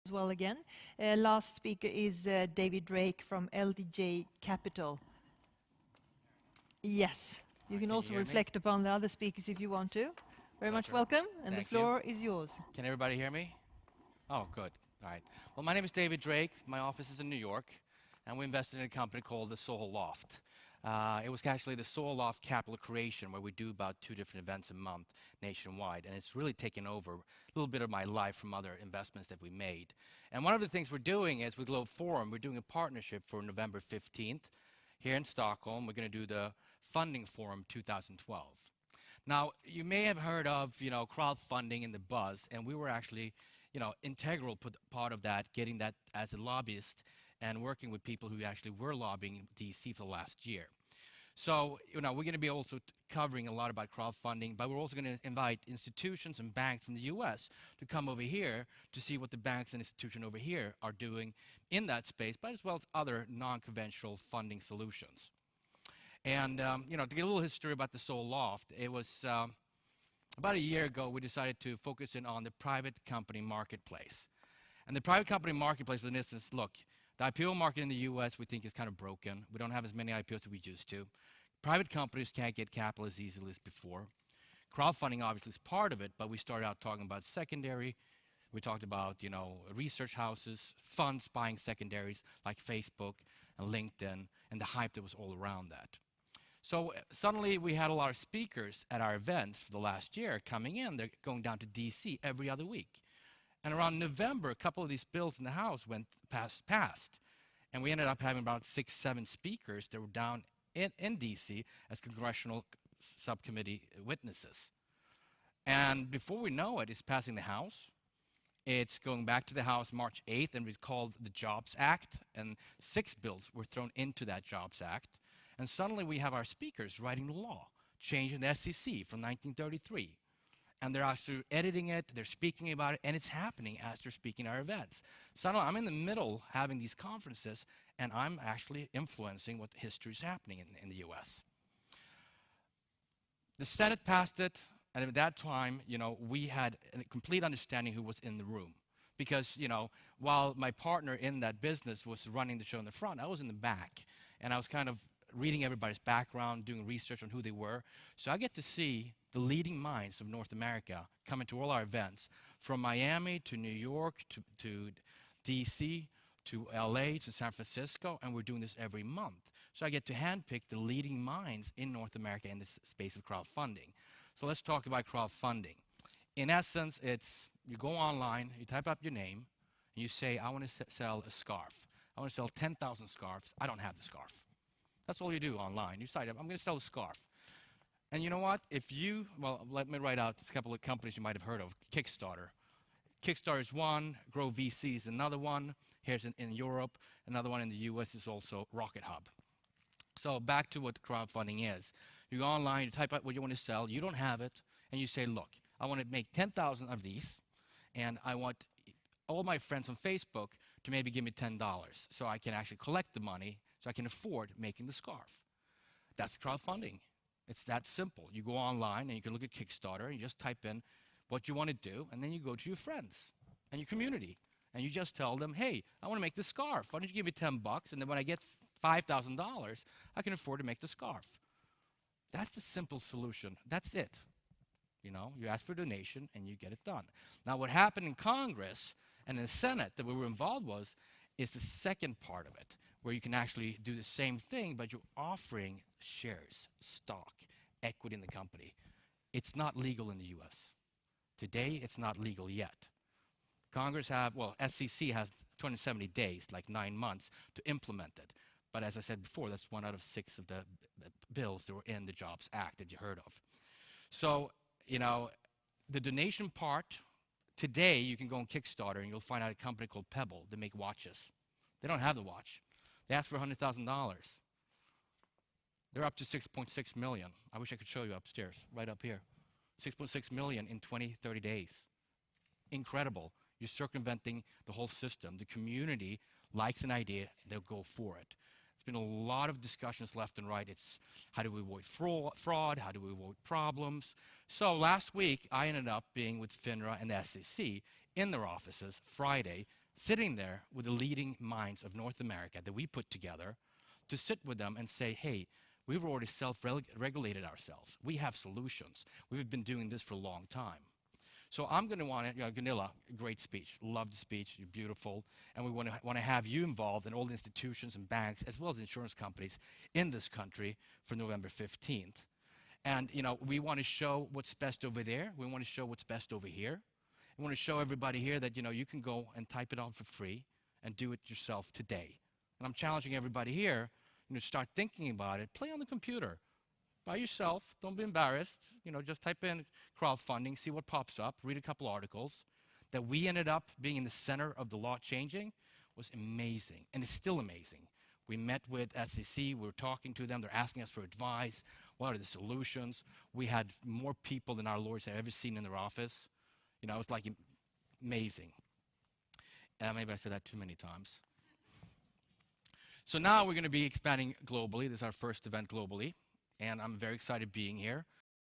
as well again. Last speaker is David Drake from LDJ Capital. Yes, you can also reflect upon the other speakers if you want to. Very much welcome, and the floor is yours. Can everybody hear me? Oh, good. All right. Well, my name is David Drake. My office is in New York, and we invested in a company called TheSohoLoft. It was actually the TheSohoLoft Capital Creation, where we do about 2 different events a month nationwide, and it's really taken over a little bit of my life from other investments that we made. And one of the things we're doing is with Globe Forum, we're doing a partnership for November 15th here in Stockholm. We're going to do the Funding Forum 2012. Now, you may have heard of, crowdfunding and the buzz, and we were actually, integral part of that, getting that as a lobbyist and working with people who actually were lobbying DC for the last year. So, we're going to be also covering a lot about crowdfunding, but we're also going to invite institutions and banks from the US to come over here to see what the banks and institutions over here are doing in that space, but as well as other non-conventional funding solutions. And, to get a little history about the TheSohoLoft, it was about a year ago we decided to focus in on the private company marketplace. And the private company marketplace, for instance, look, the IPO market in the US we think is kind of broken. We don't have as many IPOs as we used to. Private companies can't get capital as easily as before. Crowdfunding obviously is part of it, but we started out talking about secondary. We talked about, research houses, funds buying secondaries like Facebook and LinkedIn, and the hype that was all around that. So suddenly we had a lot of speakers at our events for the last year coming in. They're going down to DC every other week. And around November, a couple of these bills in the House went passed. And we ended up having about 6, 7 speakers that were down in DC as congressional subcommittee witnesses. And before we know it, it's passing the House. It's going back to the House March 8th, and it's called the Jobs Act. And 6 bills were thrown into that Jobs Act. And suddenly we have our speakers writing the law, changing the SEC from 1933. And they're actually editing it, they're speaking about it, and it's happening as they're speaking at our events. Suddenly I'm in the middle having these conferences, and I'm actually influencing what history is happening in the US. The Senate passed it, and at that time, we had a complete understanding who was in the room. Because, while my partner in that business was running the show in the front, I was in the back, and I was kind of reading everybody's background, doing research on who they were. So I get to see the leading minds of North America coming to all our events, from Miami to New York to DC to LA to San Francisco, and we're doing this every month. So I get to handpick the leading minds in North America in this space of crowdfunding. So let's talk about crowdfunding. In essence, it's you go online, you type up your name, and you say, I want to sell a scarf. I want to sell 10,000 scarves. I don't have the scarf. That's all you do online. You decide, I'm going to sell a scarf. And you know what? Let me write out a couple of companies you might have heard of. Kickstarter. Kickstarter is one. Grow VC is another one. Here's in Europe. Another one in the US is also Rocket Hub. So back to what crowdfunding is. You go online, you type out what you want to sell. You don't have it. And you say, look, I want to make 10,000 of these. And I want all my friends on Facebook to maybe give me $10 so I can actually collect the money so I can afford making the scarf. That's crowdfunding. It's that simple. You go online and you can look at Kickstarter and you just type in what you want to do, and then you go to your friends and your community and you just tell them, hey, I want to make this scarf. Why don't you give me $10, and then when I get $5,000, I can afford to make the scarf. That's the simple solution. That's it. You ask for a donation and you get it done. Now what happened in Congress and in the Senate that we were involved is the second part of it, where you can actually do the same thing, but you're offering shares, stock, equity in the company. It's not legal in the US. Today, it's not legal yet. SEC has 270 days, like 9 months, to implement it. But as I said before, that's 1 out of 6 of the bills that were in the Jobs Act that you heard of. So, the donation part, today you can go on Kickstarter and you'll find out a company called Pebble. They make watches. They don't have the watch. They asked for $100,000. They're up to 6.6 million. I wish I could show you upstairs, right up here. 6.6 million in 20, 30 days. Incredible. You're circumventing the whole system. The community likes an idea, they'll go for it. There's been a lot of discussions left and right. It's how do we avoid fraud? How do we avoid problems? So last week, I ended up being with FINRA and the SEC in their offices Friday sitting there with the leading minds of North America that we put together to sit with them and say, hey, we've already self-regulated ourselves. We have solutions. We've been doing this for a long time. So I'm going to want to, Gunilla, great speech. Love the speech. You're beautiful. And we want to have you involved in all the institutions and banks, as well as insurance companies in this country for November 15th. And, we want to show what's best over there. We want to show what's best over here. We want to show everybody here that, you can go and type it on for free and do it yourself today. And I'm challenging everybody here, start thinking about it. Play on the computer by yourself. Don't be embarrassed. Just type in crowdfunding, see what pops up, read a couple articles. That we ended up being in the center of the law changing was amazing, and it's still amazing. We met with SEC, we were talking to them, they're asking us for advice, what are the solutions? We had more people than our lawyers had ever seen in their office. It was like amazing. Maybe I said that too many times. So now we're going to be expanding globally. This is our first event globally, and I'm very excited being here.